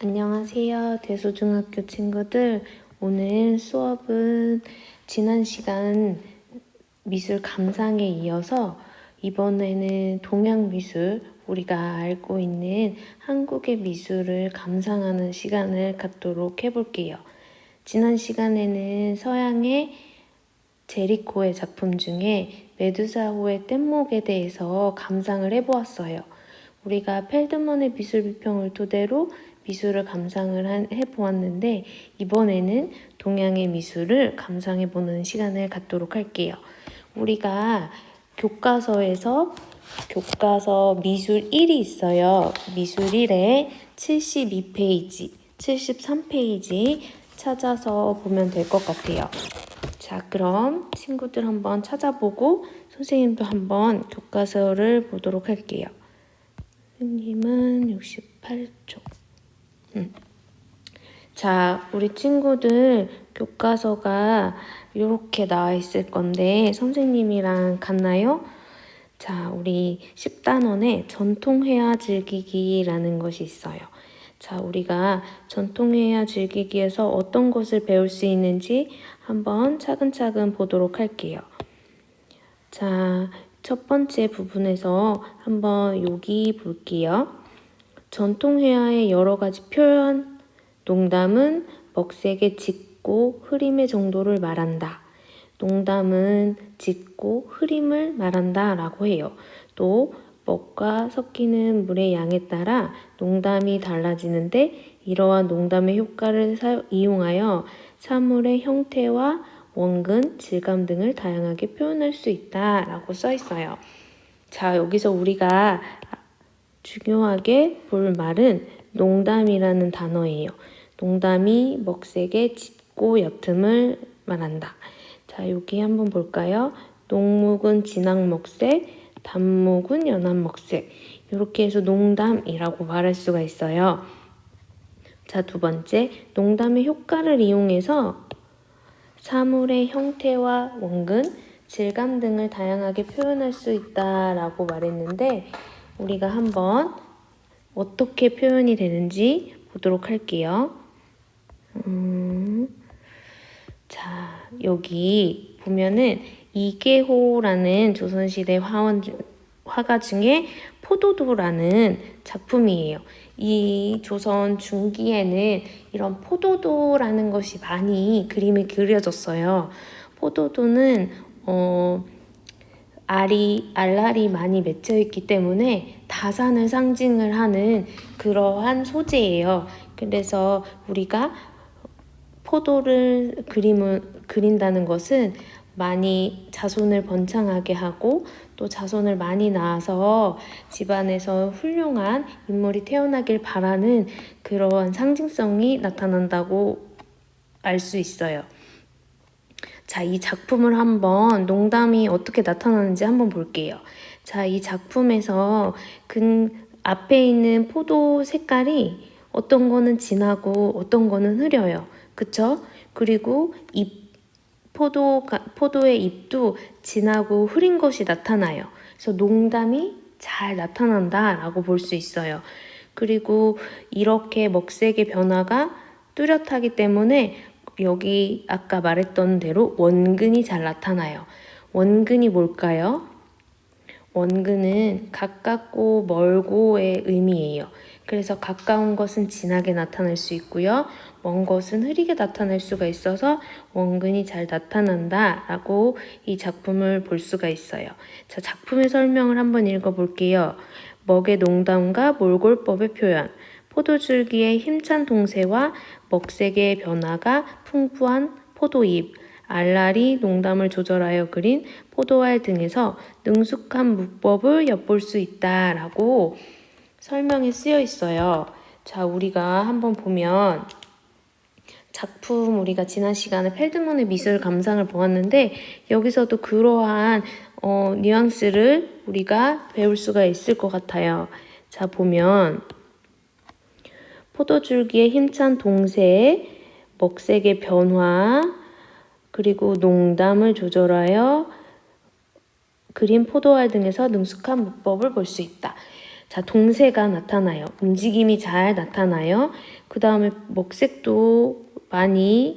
안녕하세요. 대소중학교 친구들. 오늘 수업은 지난 시간 미술 감상에 이어서 이번에는 동양 미술, 우리가 알고 있는 한국의 미술을 감상하는 시간을 갖도록 해볼게요. 지난 시간에는 서양의 제리코의 작품 중에 메두사호의 뗏목에 대해서 감상을 해보았어요. 우리가 펠드먼의 미술 비평을 토대로 미술을 감상을 해보았는데 이번에는 동양의 미술을 감상해보는 시간을 갖도록 할게요. 우리가 교과서 미술 1이 있어요. 미술 1에 72페이지, 73페이지 찾아서 보면 될 것 같아요. 자, 그럼 친구들 한번 찾아보고 선생님도 한번 교과서를 보도록 할게요. 선생님은 68쪽. 자, 우리 친구들 교과서가 이렇게 나와 있을 건데 선생님이랑 같나요? 자, 우리 10단원에 전통회화 즐기기라는 것이 있어요. 자, 우리가 전통회화 즐기기에서 어떤 것을 배울 수 있는지 한번 차근차근 보도록 할게요. 자, 첫 번째 부분에서 한번 여기 볼게요. 전통회화의 여러 가지 표현, 농담은 먹색의 짙고 흐림의 정도를 말한다. 농담은 짙고 흐림을 말한다 라고 해요. 또 먹과 섞이는 물의 양에 따라 농담이 달라지는데 이러한 농담의 효과를 이용하여 사물의 형태와 원근, 질감 등을 다양하게 표현할 수 있다 라고 써 있어요. 자, 여기서 우리가 중요하게 볼 말은 농담이라는 단어예요. 농담이 먹색의 짙고 옅음을 말한다. 자, 여기 한번 볼까요? 녹묵은 진한 먹색, 단묵은 연한 먹색. 이렇게 해서 농담이라고 말할 수가 있어요. 자, 두 번째, 농담의 효과를 이용해서 사물의 형태와 원근, 질감 등을 다양하게 표현할 수 있다라고 말했는데 우리가 한번 어떻게 표현이 되는지 보도록 할게요. 자, 여기 보면은 이계호라는 조선시대 화가 중에 포도도라는 작품이에요. 이 조선 중기에는 이런 포도도라는 것이 많이 그림이 그려졌어요. 포도도는 알알이 많이 맺혀 있기 때문에 다산을 상징을 하는 그러한 소재예요. 그래서 우리가 포도를 그린다는 것은 많이 자손을 번창하게 하고 또 자손을 많이 낳아서 집안에서 훌륭한 인물이 태어나길 바라는 그러한 상징성이 나타난다고 알 수 있어요. 자, 이 작품을 한번 농담이 어떻게 나타나는지 한번 볼게요. 자, 이 작품에서 앞에 있는 포도 색깔이 어떤 거는 진하고 어떤 거는 흐려요. 그쵸? 그리고 포도의 잎도 진하고 흐린 것이 나타나요. 그래서 농담이 잘 나타난다라고 볼 수 있어요. 그리고 이렇게 먹색의 변화가 뚜렷하기 때문에 여기 아까 말했던 대로 원근이 잘 나타나요. 원근이 뭘까요? 원근은 가깝고 멀고의 의미예요. 그래서 가까운 것은 진하게 나타날 수 있고요. 먼 것은 흐리게 나타날 수가 있어서 원근이 잘 나타난다 라고 이 작품을 볼 수가 있어요. 자, 작품의 설명을 한번 읽어볼게요. 먹의 농담과 몰골법의 표현, 포도줄기의 힘찬 동세와 먹색의 변화가 풍부한 포도잎, 알알이 농담을 조절하여 그린 포도알 등에서 능숙한 문법을 엿볼 수 있다라고 설명이 쓰여 있어요. 자, 우리가 한번 보면 작품 우리가 지난 시간에 펠드먼의 미술 감상을 보았는데 여기서도 그러한 뉘앙스를 우리가 배울 수가 있을 것 같아요. 자, 보면 포도줄기의 힘찬 동세, 먹색의 변화, 그리고 농담을 조절하여 그린 포도알 등에서 능숙한 문법을 볼 수 있다. 자, 동세가 나타나요. 움직임이 잘 나타나요. 그 다음에 먹색도 많이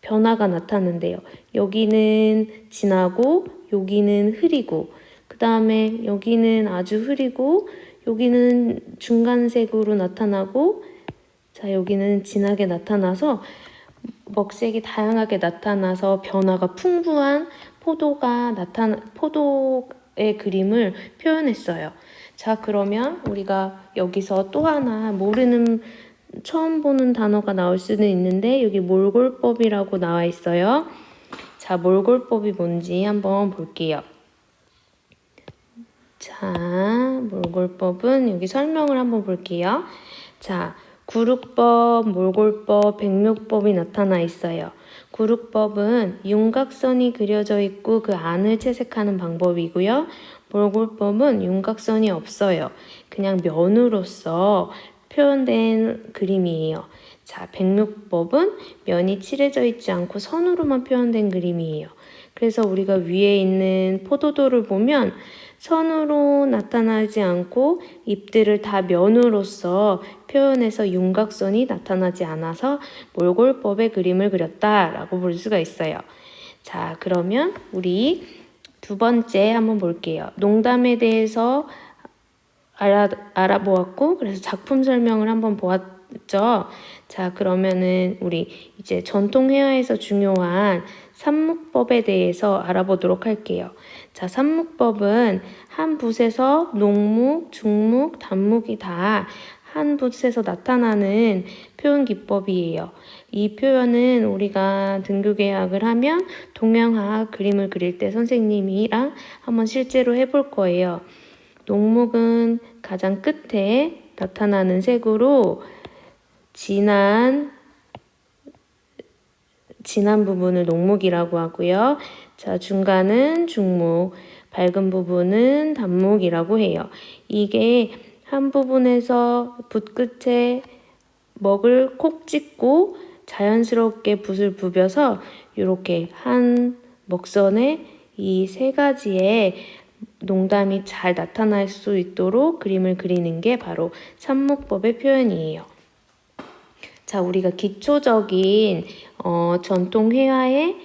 변화가 나타난대요. 여기는 진하고 여기는 흐리고 그 다음에 여기는 아주 흐리고 여기는 중간색으로 나타나고 자, 여기는 진하게 나타나서 먹색이 다양하게 나타나서 변화가 풍부한 포도의 그림을 표현했어요. 자, 그러면 우리가 여기서 또 하나 처음 보는 단어가 나올 수는 있는데 여기 몰골법이라고 나와 있어요. 자, 몰골법이 뭔지 한번 볼게요. 자, 몰골법은 여기 설명을 한번 볼게요. 자, 구룩법, 몰골법, 백묘법이 나타나 있어요. 구룩법은 윤곽선이 그려져 있고 그 안을 채색하는 방법이고요. 몰골법은 윤곽선이 없어요. 그냥 면으로서 표현된 그림이에요. 자, 백묘법은 면이 칠해져 있지 않고 선으로만 표현된 그림이에요. 그래서 우리가 위에 있는 포도도를 보면 선으로 나타나지 않고 잎들을 다 면으로서 표현해서 윤곽선이 나타나지 않아서 몰골법의 그림을 그렸다라고 볼 수가 있어요. 자, 그러면 우리 두 번째 한번 볼게요. 농담에 대해서 알아보았고 그래서 작품 설명을 한번 보았죠. 자, 그러면은 우리 이제 전통 회화에서 중요한 삼묵법에 대해서 알아보도록 할게요. 자, 삼묵법은 한 붓에서 농묵, 중묵, 단묵이 다 한 붓에서 나타나는 표현 기법이에요. 이 표현은 우리가 등교계약을 하면 동양화학 그림을 그릴 때 선생님이랑 한번 실제로 해볼 거예요. 농묵은 가장 끝에 나타나는 색으로 진한 부분을 농묵이라고 하고요. 자, 중간은 중묵, 밝은 부분은 단묵이라고 해요. 이게 한 부분에서 붓 끝에 먹을 콕 찍고 자연스럽게 붓을 부벼서 이렇게 한 먹선에 이 세 가지의 농담이 잘 나타날 수 있도록 그림을 그리는 게 바로 삼묵법의 표현이에요. 자, 우리가 기초적인 전통 회화의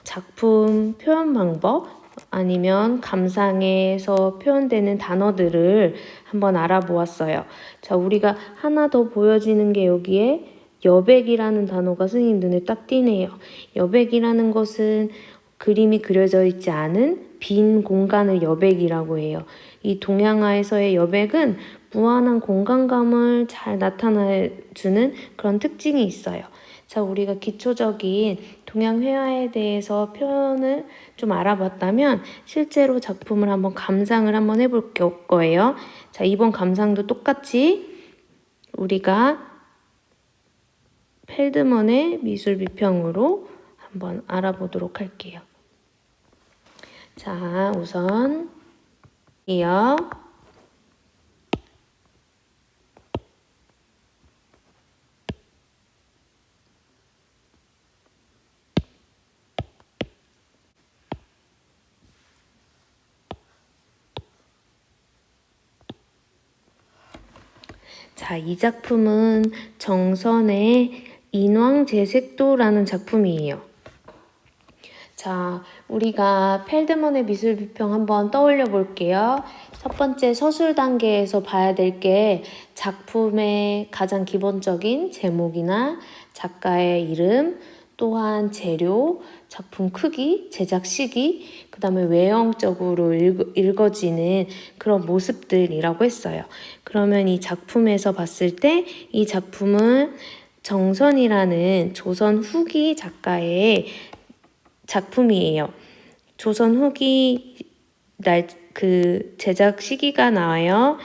작품 표현 방법 아니면 감상에서 표현되는 단어들을 한번 알아보았어요. 자, 우리가 하나 더 보여지는 게 여기에 여백이라는 단어가 선생님 눈에 딱 띄네요. 여백이라는 것은 그림이 그려져 있지 않은 빈 공간을 여백이라고 해요. 이 동양화에서의 여백은 무한한 공간감을 잘 나타내주는 그런 특징이 있어요. 자, 우리가 기초적인 동양 회화에 대해서 표현을 좀 알아봤다면 실제로 작품을 한번 감상을 한번 해볼 거예요. 자, 이번 감상도 똑같이 우리가 펠드먼의 미술 비평으로 한번 알아보도록 할게요. 자, 우선 이어 자, 이 작품은 정선의 인왕제색도라는 작품이에요. 자, 우리가 펠드먼의 미술 비평 한번 떠올려 볼게요. 첫 번째 서술 단계에서 봐야 될 게 작품의 가장 기본적인 제목이나 작가의 이름, 또한 재료, 작품 크기, 제작 시기, 그 다음에 외형적으로 읽어지는 그런 모습들이라고 했어요. 그러면 이 작품에서 봤을 때 이 작품은 정선이라는 조선 후기 작가의 작품이에요. 조선 후기 제작 시기가 나와요.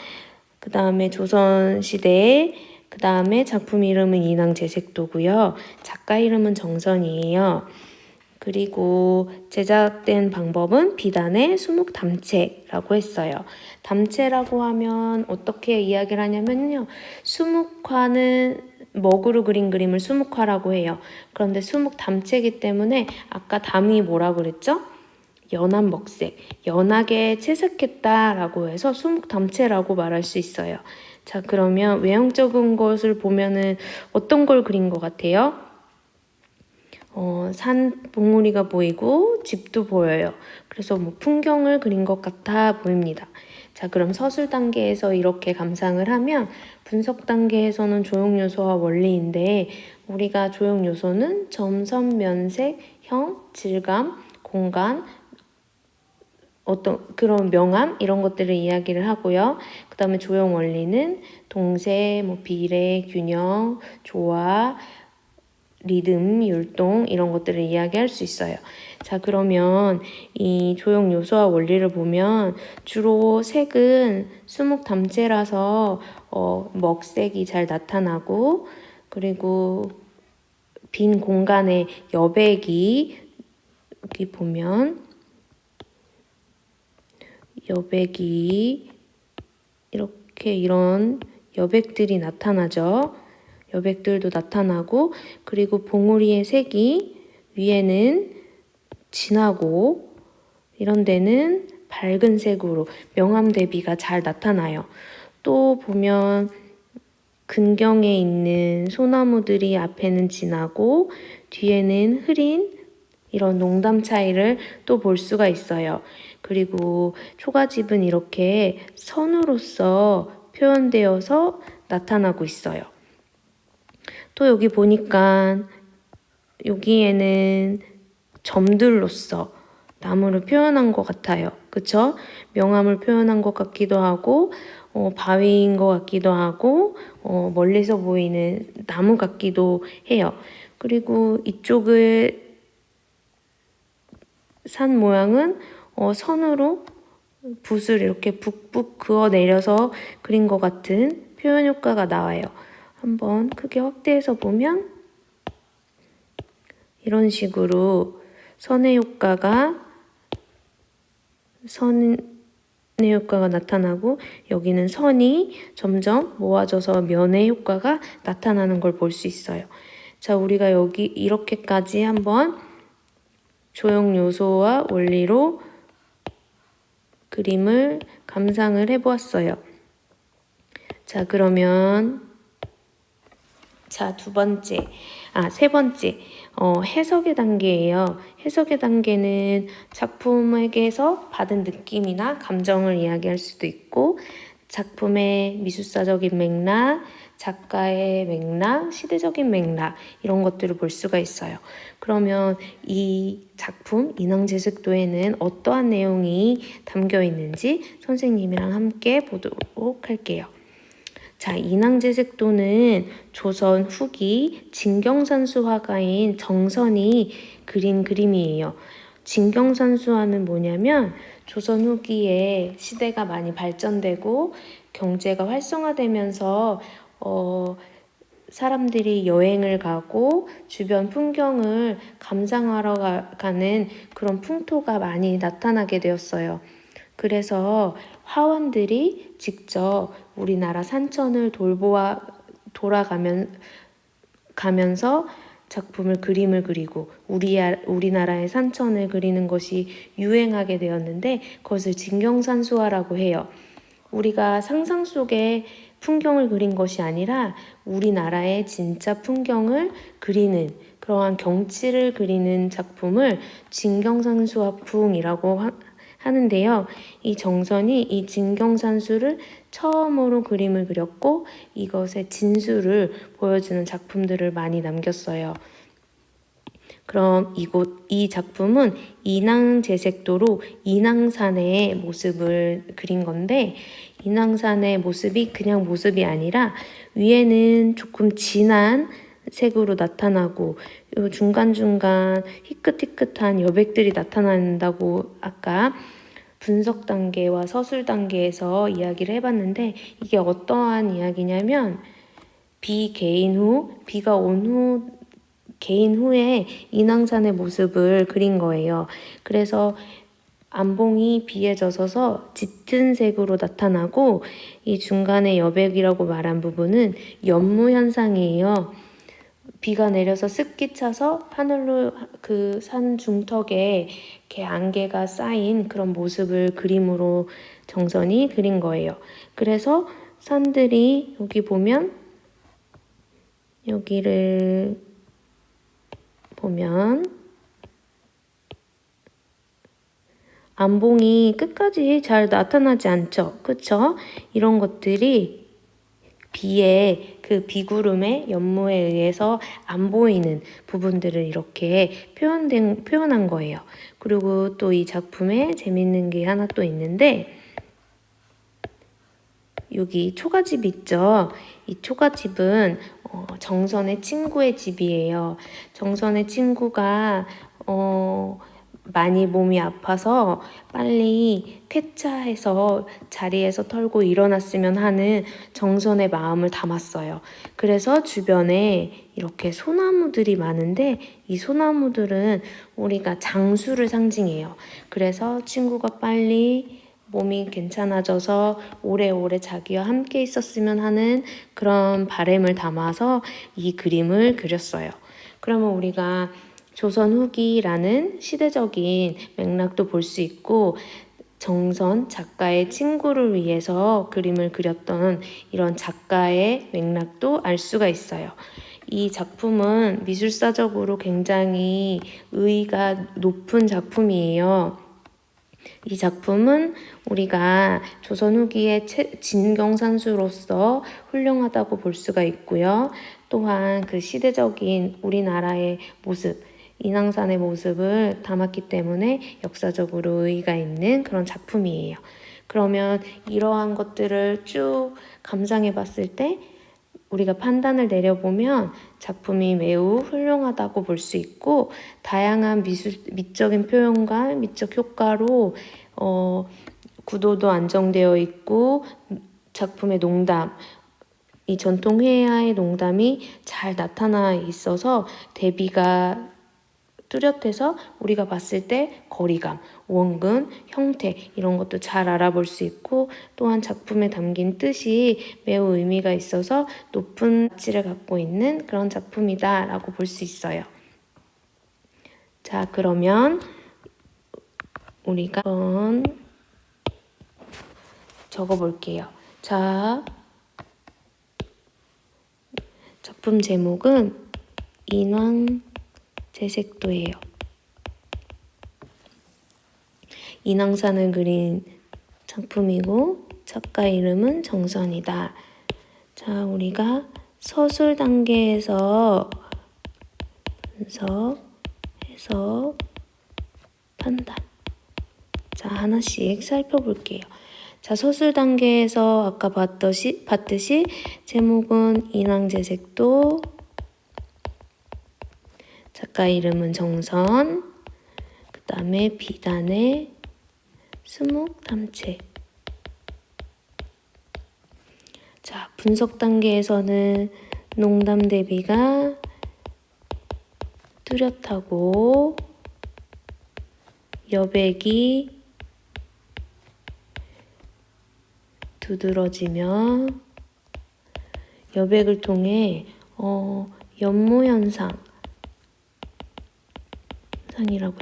그 다음에 조선 시대에 그 다음에 작품 이름은 인왕제색도고요. 작가 이름은 정선이에요. 그리고 제작된 방법은 비단의 수묵담체라고 했어요. 담체라고 하면 어떻게 이야기를 하냐면요. 수묵화는 먹으로 그린 그림을 수묵화라고 해요. 그런데 수묵담체이기 때문에 아까 담이 뭐라고 그랬죠? 연한 먹색, 연하게 채색했다라고 해서 수묵담채라고 말할 수 있어요. 자, 그러면 외형적인 것을 보면은 어떤 걸 그린 것 같아요? 산 봉우리가 보이고 집도 보여요. 그래서 뭐 풍경을 그린 것 같아 보입니다. 자, 그럼 서술 단계에서 이렇게 감상을 하면 분석 단계에서는 조형 요소와 원리인데 우리가 조형 요소는 점, 선, 면색, 형, 질감, 공간, 어떤 그런 명암 이런 것들을 이야기를 하고요. 그 다음에 조형 원리는 동세, 뭐 비례, 균형, 조화, 리듬, 율동 이런 것들을 이야기할 수 있어요. 자, 그러면 이 조형 요소와 원리를 보면 주로 색은 수묵담채라서 먹색이 잘 나타나고 그리고 빈 공간에 여백이 여기 보면 여백이 이렇게 이런 여백들이 나타나죠. 여백들도 나타나고 그리고 봉우리의 색이 위에는 진하고 이런 데는 밝은 색으로 명암 대비가 잘 나타나요. 또 보면 근경에 있는 소나무들이 앞에는 진하고 뒤에는 흐린 이런 농담 차이를 또 볼 수가 있어요. 그리고 초가집은 이렇게 선으로서 표현되어서 나타나고 있어요. 또 여기 보니까 여기에는 점들로서 나무를 표현한 것 같아요. 그쵸? 명암을 표현한 것 같기도 하고 바위인 것 같기도 하고 멀리서 보이는 나무 같기도 해요. 그리고 이쪽의 산 모양은 선으로 붓을 이렇게 북북 그어 내려서 그린 것 같은 표현 효과가 나와요. 한번 크게 확대해서 보면 이런 식으로 선의 효과가 나타나고 여기는 선이 점점 모아져서 면의 효과가 나타나는 걸 볼 수 있어요. 자, 우리가 여기 이렇게까지 한번 조형 요소와 원리로 그림을 감상을 해보았어요. 자, 그러면 세 번째 해석의 단계예요. 해석의 단계는 작품에게서 받은 느낌이나 감정을 이야기할 수도 있고 작품의 미술사적인 맥락, 작가의 맥락, 시대적인 맥락 이런 것들을 볼 수가 있어요. 그러면 이 작품 인왕제색도에는 어떠한 내용이 담겨 있는지 선생님이랑 함께 보도록 할게요. 자, 인왕제색도는 조선 후기 진경산수 화가인 정선이 그린 그림이에요. 진경산수화는 뭐냐면 조선 후기에 시대가 많이 발전되고 경제가 활성화되면서 사람들이 여행을 가고 주변 풍경을 감상하러 가는 그런 풍토가 많이 나타나게 되었어요. 그래서 화원들이 직접 우리나라 산천을 가면서 그림을 그리고 우리나라의 산천을 그리는 것이 유행하게 되었는데 그것을 진경산수화라고 해요. 우리가 상상 속에 풍경을 그린 것이 아니라 우리나라의 진짜 풍경을 그리는 그러한 경치를 그리는 작품을 진경산수화풍이라고 하는데요. 이 정선이 이 진경산수를 처음으로 그림을 그렸고 이것의 진수를 보여주는 작품들을 많이 남겼어요. 그럼 이 작품은 인왕제색도로 인왕산의 모습을 그린 건데 인왕산의 모습이 그냥 모습이 아니라 위에는 조금 진한 색으로 나타나고 중간중간 희끗희끗한 여백들이 나타난다고 아까 분석 단계와 서술 단계에서 이야기를 해봤는데 이게 어떠한 이야기냐면 비가 온 후 개인 후에 인왕산의 모습을 그린 거예요. 그래서 안봉이 비에 젖어서 짙은 색으로 나타나고 이 중간에 여백이라고 말한 부분은 연무 현상이에요. 비가 내려서 습기 차서 하늘로 그 산 중턱에 이렇게 안개가 쌓인 그런 모습을 그림으로 정선이 그린 거예요. 그래서 산들이 여기 보면 여기를 보면 안봉이 끝까지 잘 나타나지 않죠. 그쵸? 이런 것들이 비의 그 비구름의 연모에 의해서 안 보이는 부분들을 이렇게 표현한 거예요. 그리고 또 이 작품에 재밌는 게 하나 또 있는데 여기 초가집 있죠? 이 초가집은 정선의 친구의 집이에요. 정선의 친구가 많이 몸이 아파서 빨리 쾌차해서 자리에서 털고 일어났으면 하는 정선의 마음을 담았어요. 그래서 주변에 이렇게 소나무들이 많은데 이 소나무들은 우리가 장수를 상징해요. 그래서 친구가 빨리 몸이 괜찮아져서 오래오래 자기와 함께 있었으면 하는 그런 바람을 담아서 이 그림을 그렸어요. 그러면 우리가 조선 후기라는 시대적인 맥락도 볼 수 있고 정선 작가의 친구를 위해서 그림을 그렸던 이런 작가의 맥락도 알 수가 있어요. 이 작품은 미술사적으로 굉장히 의의가 높은 작품이에요. 이 작품은 우리가 조선 후기의 진경산수로서 훌륭하다고 볼 수가 있고요. 또한 그 시대적인 우리나라의 모습, 인왕산의 모습을 담았기 때문에 역사적으로 의의가 있는 그런 작품이에요. 그러면 이러한 것들을 쭉 감상해 봤을 때 우리가 판단을 내려보면 작품이 매우 훌륭하다고 볼 수 있고 다양한 미적인 표현과 미적 효과로 구도도 안정되어 있고 작품의 농담, 이 전통 회화의 농담이 잘 나타나 있어서 대비가 뚜렷해서 우리가 봤을 때 거리감, 원근, 형태 이런 것도 잘 알아볼 수 있고 또한 작품에 담긴 뜻이 매우 의미가 있어서 높은 가치를 갖고 있는 그런 작품이다 라고 볼 수 있어요. 자, 그러면 우리가 한번 적어볼게요. 자, 작품 제목은 인왕제색도예요. 인왕산을 그린 작품이고 작가 이름은 정선이다. 자, 우리가 서술 단계에서 분석, 해석, 판단. 자, 하나씩 살펴볼게요. 자, 서술 단계에서 아까 봤듯이 제목은 인왕제색도, 작가 이름은 정선, 그 다음에 비단의 수묵담체. 자, 분석 단계에서는 농담 대비가 뚜렷하고 여백이 두드러지며 여백을 통해 연모 현상이라고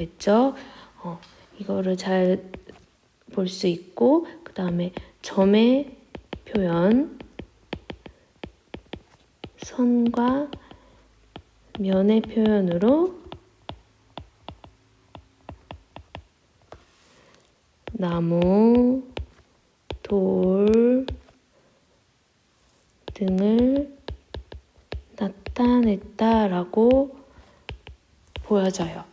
했죠. 이거를 잘 볼 수 있고 그 다음에 점의 표현, 선과 면의 표현으로 나무, 돌 등을 나타냈다라고 보여져요.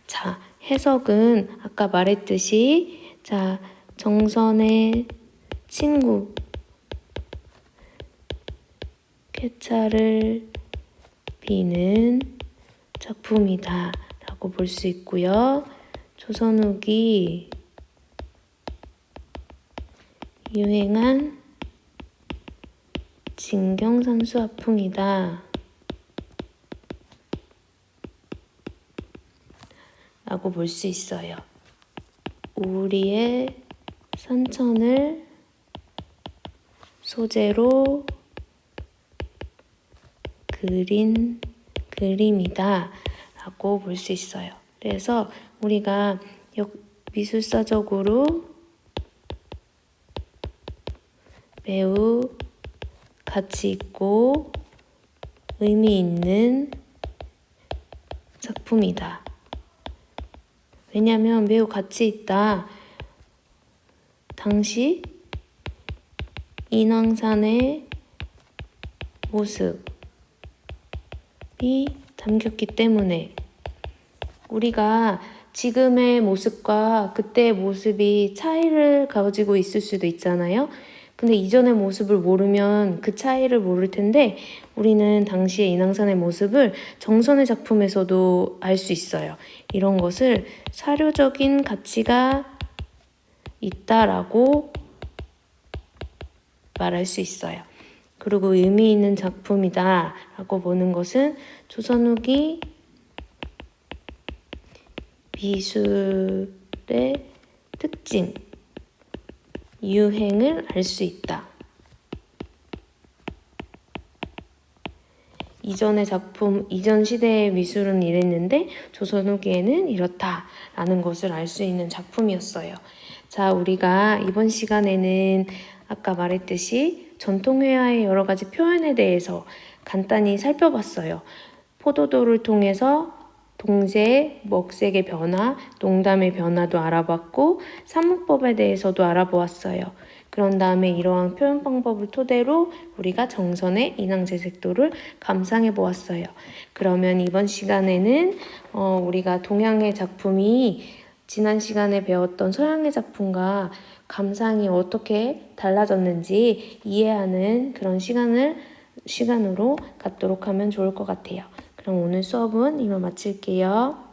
자, 해석은 아까 말했듯이 자, 정선의 친구 쾌차를 비는 작품이다 라고 볼 수 있고요. 조선 후기 유행한 진경산수 화풍이다 라고 볼 수 있어요. 우리의 산천을 소재로 그린 그림이다 라고 볼 수 있어요. 그래서 우리가 미술사적으로 매우 가치 있고 의미 있는 작품이다. 왜냐하면 매우 가치 있다. 당시 인왕산의 모습이 담겼기 때문에 우리가 지금의 모습과 그때의 모습이 차이를 가지고 있을 수도 있잖아요. 근데 이전의 모습을 모르면 그 차이를 모를 텐데 우리는 당시의 인왕산의 모습을 정선의 작품에서도 알 수 있어요. 이런 것을 사료적인 가치가 있다라고 말할 수 있어요. 그리고 의미 있는 작품이다 라고 보는 것은 조선 후기 미술의 특징, 유행을 알 수 있다. 이전의 작품, 이전 시대의 미술은 이랬는데 조선 후기에는 이렇다라는 것을 알 수 있는 작품이었어요. 자, 우리가 이번 시간에는 아까 말했듯이 전통회화의 여러 가지 표현에 대해서 간단히 살펴봤어요. 포도도를 통해서 동색, 먹색의 변화, 농담의 변화도 알아봤고 사문법에 대해서도 알아보았어요. 그런 다음에 이러한 표현 방법을 토대로 우리가 정선의 인왕제색도를 감상해 보았어요. 그러면 이번 시간에는 우리가 동양의 작품이 지난 시간에 배웠던 서양의 작품과 감상이 어떻게 달라졌는지 이해하는 그런 시간으로 갖도록 하면 좋을 것 같아요. 그럼 오늘 수업은 이만 마칠게요.